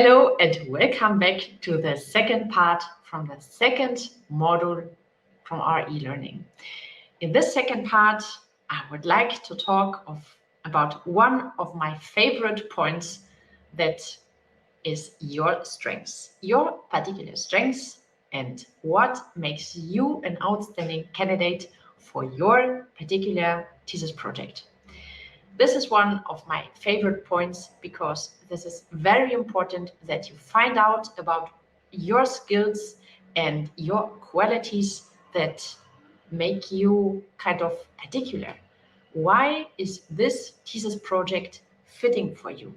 Hello and welcome back to the second part from the second module from our e-learning. In this second part, I would like to talk about one of my favorite points, that is your strengths, your particular strengths, and what makes you an outstanding candidate for your particular thesis project. This is one of my favorite points because this is very important that you find out about your skills and your qualities that make you kind of particular. Why is this thesis project fitting for you?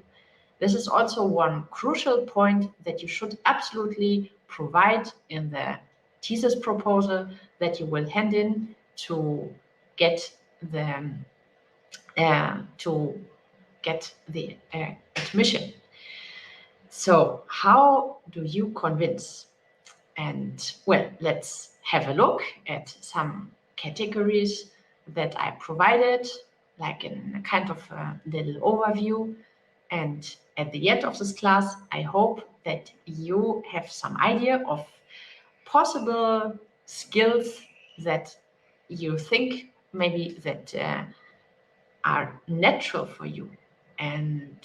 This is also one crucial point that you should absolutely provide in the thesis proposal that you will hand in to get the admission. So how do you convince? And well, let's have a look at some categories that I provided, like in a kind of a little overview. And at the end of this class, I hope that you have some idea of possible skills that you think maybe that are natural for you. And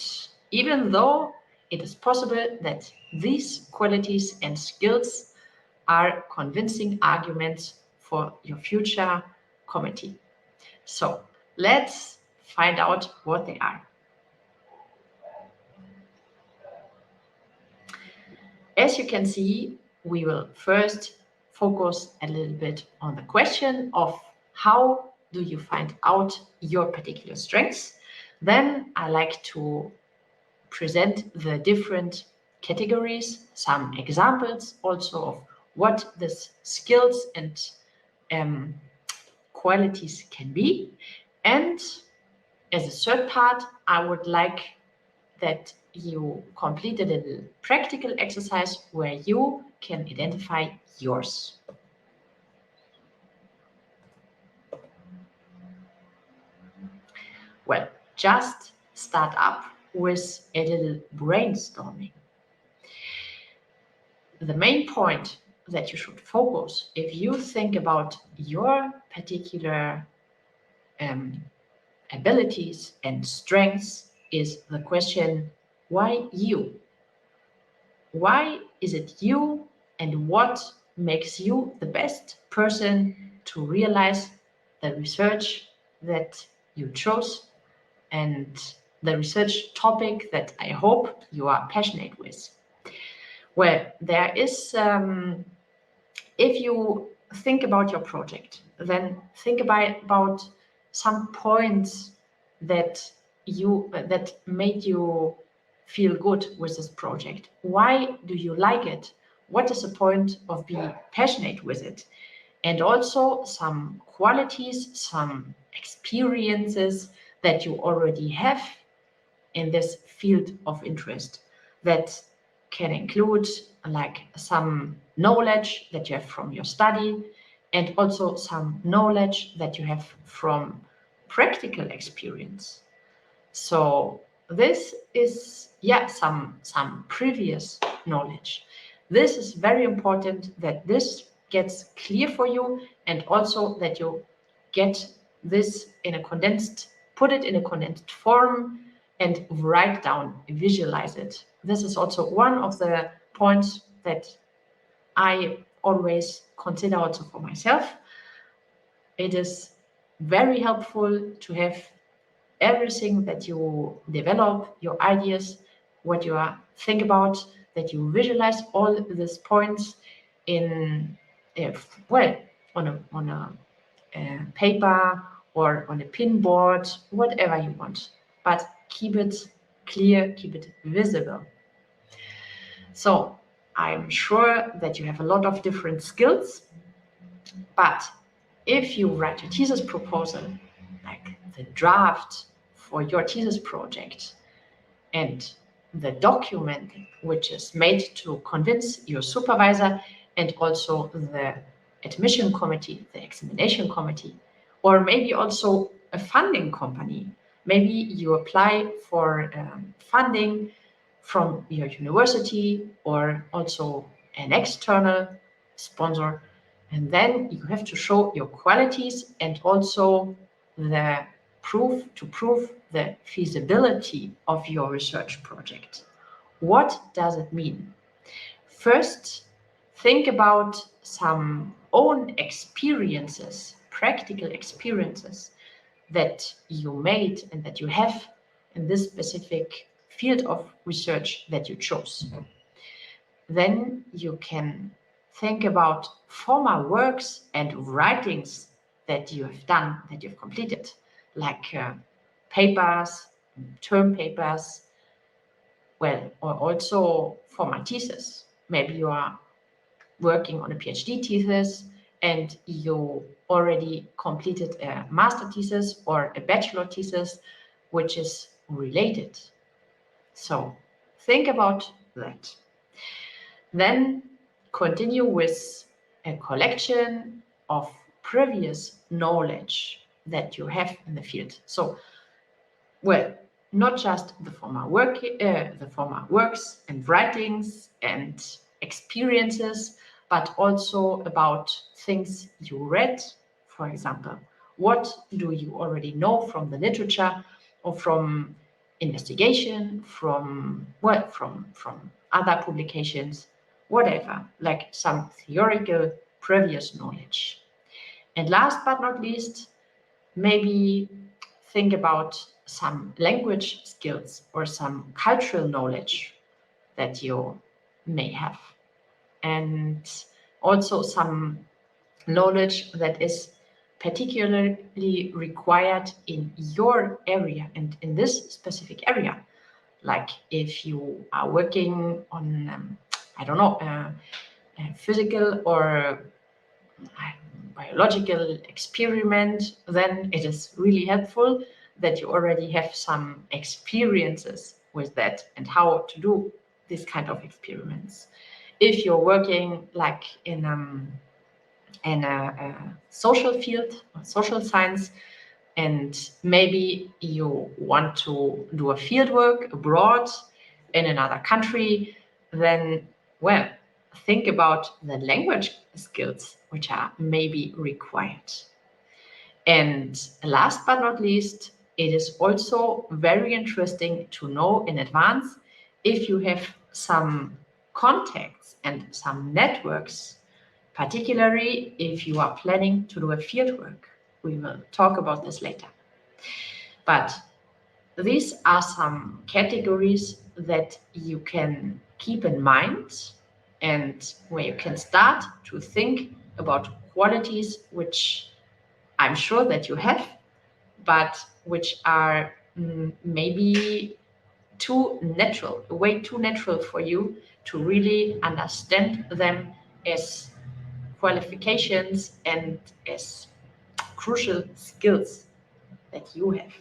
even though it is possible that these qualities and skills are convincing arguments for your future committee. So let's find out what they are. As you can see, we will first focus a little bit on the question of how do you find out your particular strengths. Then I like to present the different categories, some examples also of what these skills and qualities can be. And as a third part, I would like that you complete a little practical exercise where you can identify yours. Well, just start up with a little brainstorming. The main point that you should focus if you think about your particular abilities and strengths is the question, why you? Why is it you, and what makes you the best person to realize the research that you chose and the research topic that I hope you are passionate with? Well, there is, if you think about your project, then think about some points that made you feel good with this project. Why do you like it? What is the point of being passionate with it? And also some qualities, some experiences that you already have in this field of interest that can include like some knowledge that you have from your study and also some knowledge that you have from practical experience. So this is, some previous knowledge. This is very important that this gets clear for you, and also that you get this in a put it in a condensed form and write down, visualize it. This is also one of the points that I always consider also for myself. It is very helpful to have everything that you develop, your ideas, what you think about, that you visualize all these points in, on a paper or on a pin board, whatever you want. But keep it clear, keep it visible. So I'm sure that you have a lot of different skills, but if you write a thesis proposal, like the draft for your thesis project and the document which is made to convince your supervisor and also the admission committee, the examination committee, or maybe also a funding company. Maybe you apply for funding from your university or also an external sponsor. And then you have to show your qualities and also the prove the feasibility of your research project. What does it mean? First, think about some own experiences, practical experiences that you made and that you have in this specific field of research that you chose. Then you can think about former works and writings that you have done, that you've completed, like papers, term papers, well, or also for my thesis. Maybe you are working on a Ph.D. thesis and you already completed a master thesis or a bachelor thesis, which is related. So think about that. Then continue with a collection of previous knowledge that you have in the field. So, well, not just the former works and writings and experiences, but also about things you read. For example, what do you already know from the literature or from investigation, from other publications, whatever, like some theoretical previous knowledge. And last but not least, maybe think about some language skills or some cultural knowledge that you may have. And also some knowledge that is particularly required in your area and in this specific area. Like if you are working on, I don't know, a physical or biological experiment, then it is really helpful that you already have some experiences with that and how to do this kind of experiments. If you're working like in a social field, social science, and maybe you want to do a field work abroad in another country, then, well, think about the language skills which are maybe required. And last but not least, it is also very interesting to know in advance if you have some contacts and some networks, particularly if you are planning to do a field work. We will talk about this later. But these are some categories that you can keep in mind and where you can start to think about qualities which I'm sure that you have, but which are maybe way too natural for you to really understand them as qualifications and as crucial skills that you have.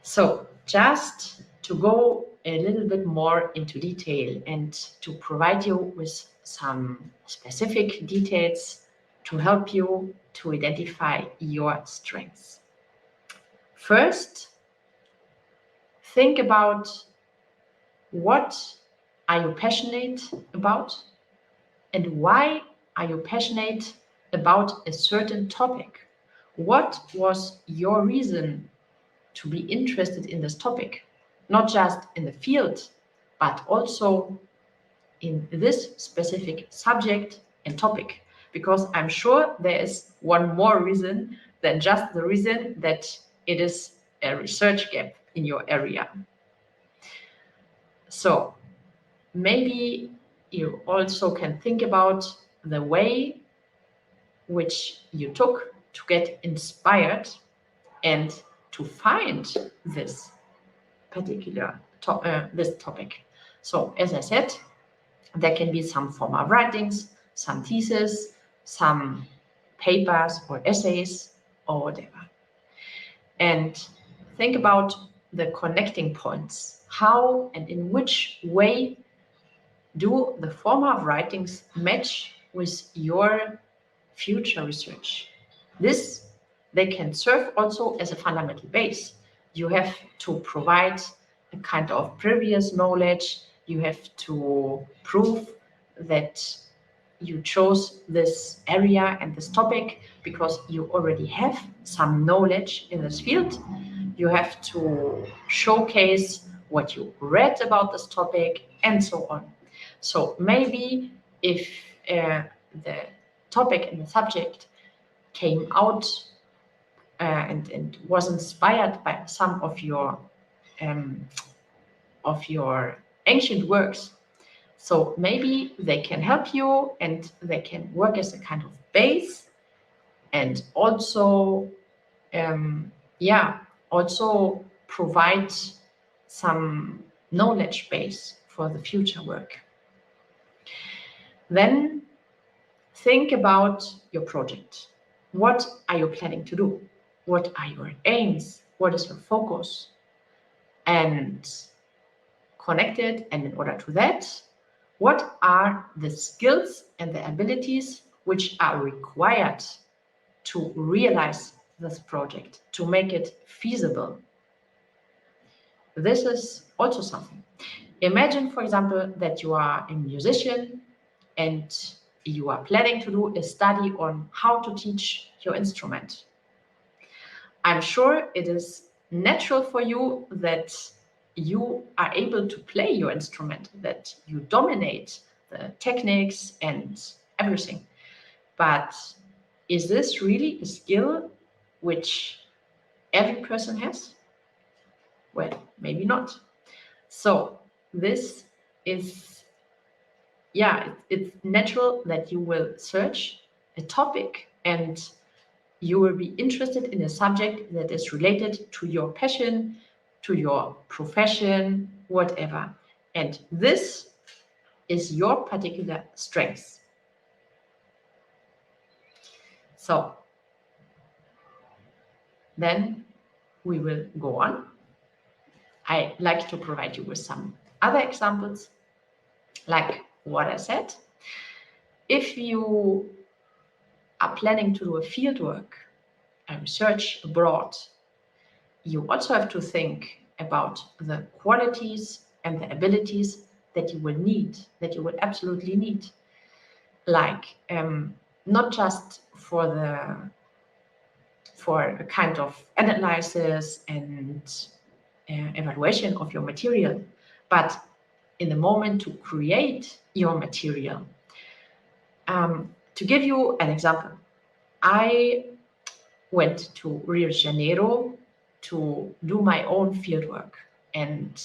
So just to go a little bit more into detail and to provide you with some specific details to help you to identify your strengths. First, think about what are you passionate about and why are you passionate about a certain topic? What was your reason to be interested in this topic? Not just in the field, but also in this specific subject and topic. Because I'm sure there is one more reason than just the reason that it is a research gap in your area. So maybe you also can think about the way which you took to get inspired and to find this particular this topic. So as I said, there can be some formal writings, some theses, some papers or essays or whatever. And think about the connecting points. How and in which way do the former writings match with your future research? They can serve also as a fundamental base You have to provide a kind of previous knowledge. You have to prove that you chose this area and this topic because you already have some knowledge in this field. You have to showcase what you read about this topic and so on. So maybe if the topic and the subject came out and was inspired by some um, of your ancient works, so maybe they can help you and they can work as a kind of base, and also yeah, also provide some knowledge base for the future work. Then think about your project. What are you planning to do? What are your aims? What is your focus? And connected, and in order to that, what are the skills and the abilities which are required to realize this project, to make it feasible? This is also something. Imagine, for example, that you are a musician and you are planning to do a study on how to teach your instrument. I'm sure it is natural for you that you are able to play your instrument, that you dominate the techniques and everything. But is this really a skill which every person has? Well, maybe not. So this is, yeah, it's natural that you will search a topic and you will be interested in a subject that is related to your passion, to your profession, whatever. And this is your particular strength. So then we will go on. I like to provide you with some other examples, like what I said. If you are planning to do a field work, a research abroad, you also have to think about the qualities and the abilities that you will need, that you will absolutely need. Like not just for a kind of analysis and evaluation of your material, but in the moment to create your material. To give you an example, I went to Rio de Janeiro to do my own fieldwork, and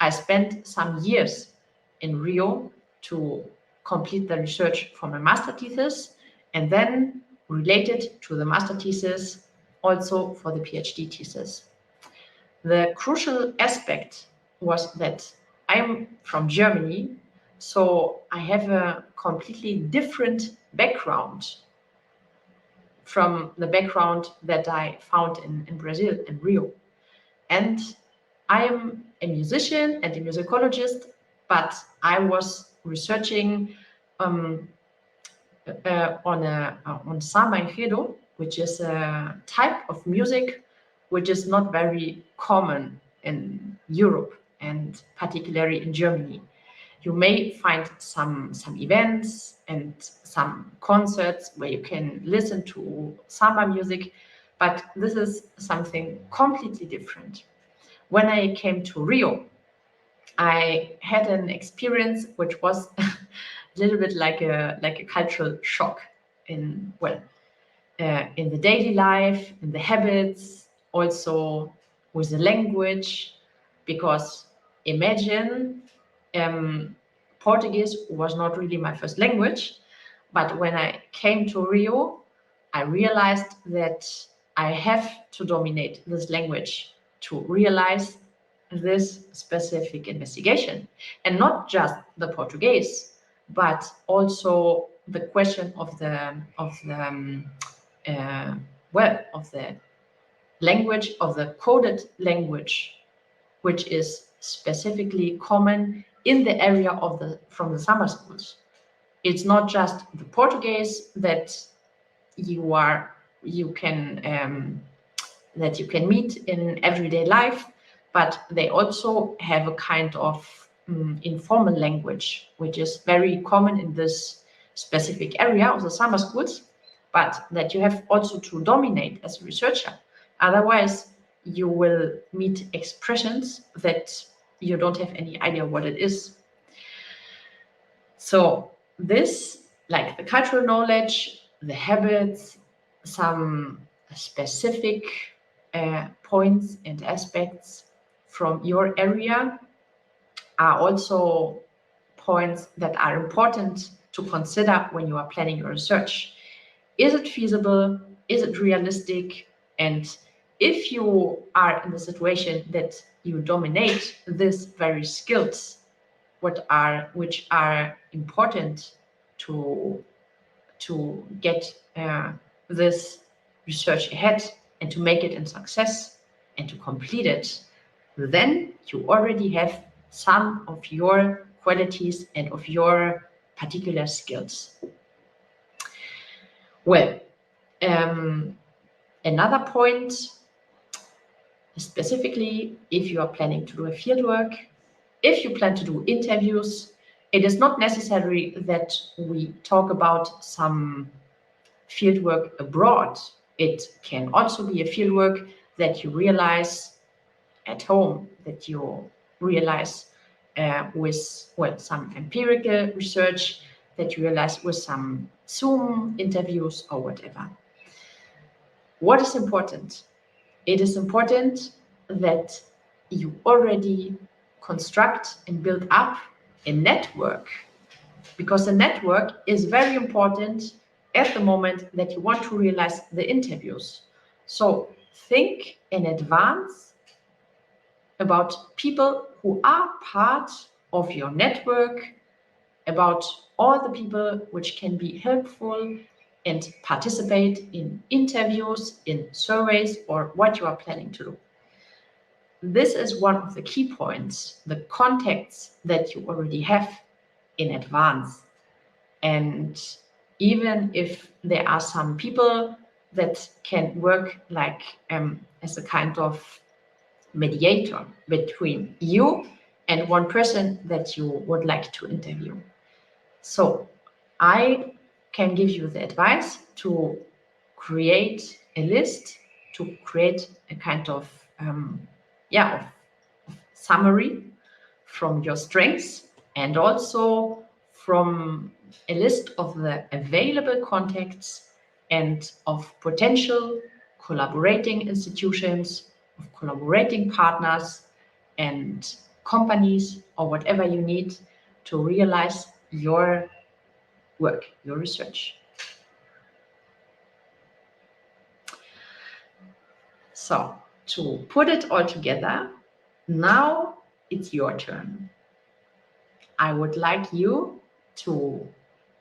I spent some years in Rio to complete the research for my master thesis, and then related to the master thesis also for the PhD thesis. The crucial aspect was that I'm from Germany, so I have a completely different background from the background that I found in Brazil, in Rio. And I am a musician and a musicologist, but I was researching on samba enredo, which is a type of music which is not very common in Europe and particularly in Germany. You may find some events and some concerts where you can listen to samba music, but this is something completely different. When I came to Rio, I had an experience which was a little bit like a cultural shock in in the daily life, in the habits, also with the language, because imagine Portuguese was not really my first language, but when I came to Rio, I realized that I have to dominate this language to realize this specific investigation, and not just the Portuguese, but also the question of the of the language, of the coded language, which is specifically common in the area of from the summer schools. It's not just the Portuguese that you can that you can meet in everyday life, but they also have a kind of informal language, which is very common in this specific area of the summer schools, but that you have also to dominate as a researcher. Otherwise, you will meet expressions that you don't have any idea what it is. So this, like the cultural knowledge, the habits, some specific points and aspects from your area are also points that are important to consider when you are planning your research. Is it feasible? Is it realistic? And if you are in the situation that you dominate these very skills, which are important to get this research ahead and to make it a success and to complete it, then you already have some of your qualities and of your particular skills. Well, another point, specifically if you are planning to do a fieldwork, if you plan to do interviews, it is not necessary that we talk about some fieldwork abroad. It can also be a fieldwork that you realize at home, that you realize with some empirical research, that you realize with some Zoom interviews or whatever. What is important? It is important that you already construct and build up a network, because a network is very important at the moment that you want to realize the interviews. So think in advance about people who are part of your network, about all the people which can be helpful and participate in interviews, in surveys, or what you are planning to do. This is one of the key points, the contacts that you already have in advance. And even if there are some people that can work like as a kind of mediator between you and one person that you would like to interview. So I can give you the advice to create a list, to create a kind of summary from your strengths and also from a list of the available contacts and of potential collaborating institutions, of collaborating partners and companies or whatever you need to realize your work, your research. So to put it all together, now it's your turn. I would like you to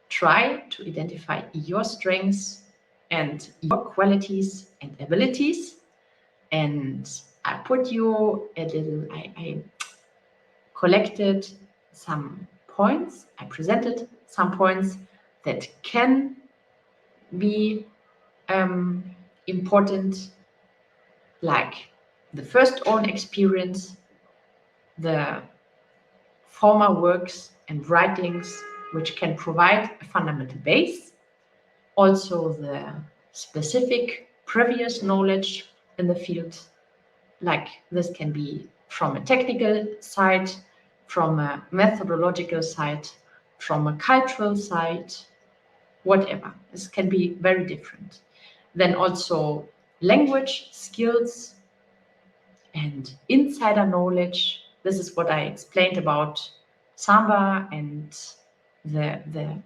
try to identify your strengths and your qualities and abilities. And I put you a little, I collected some points, I presented some points that can be important, like the first own experience, the former works and writings which can provide a fundamental base, also the specific previous knowledge in the field, like this can be from a technical side, from a methodological side, from a cultural side, whatever. This can be very different. Then also language skills and insider knowledge. This is what I explained about Samba and the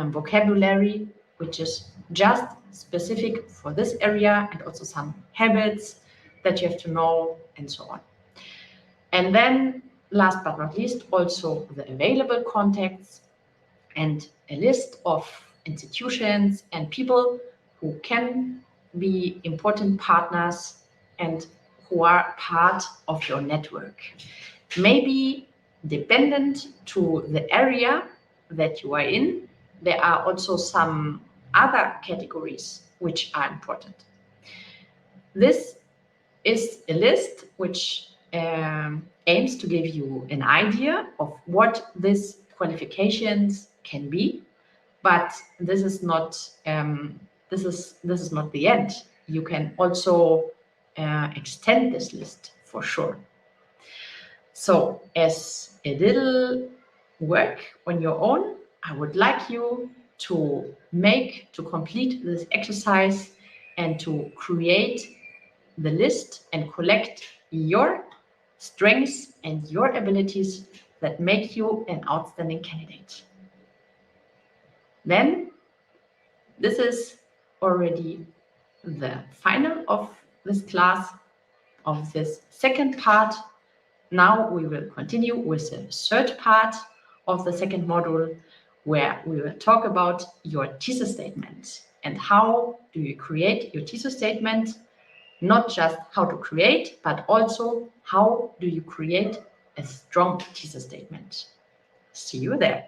vocabulary, which is just specific for this area, and also some habits that you have to know and so on. And then last but not least, also the available contacts and a list of institutions and people who can be important partners and who are part of your network. Maybe dependent to the area that you are in, there are also some other categories which are important. This is a list which aims to give you an idea of what these qualifications can be, but this is not this is not the end. You can also extend this list for sure. So as a little work on your own, I would like you to complete this exercise and to create the list and collect your strengths and your abilities that make you an outstanding candidate. Then this is already the final of this class, of this second part. Now we will continue with the third part of the second module, where we will talk about your thesis statement and how do you create your thesis statement. Not just how to create, but also how do you create a strong thesis statement. See you there.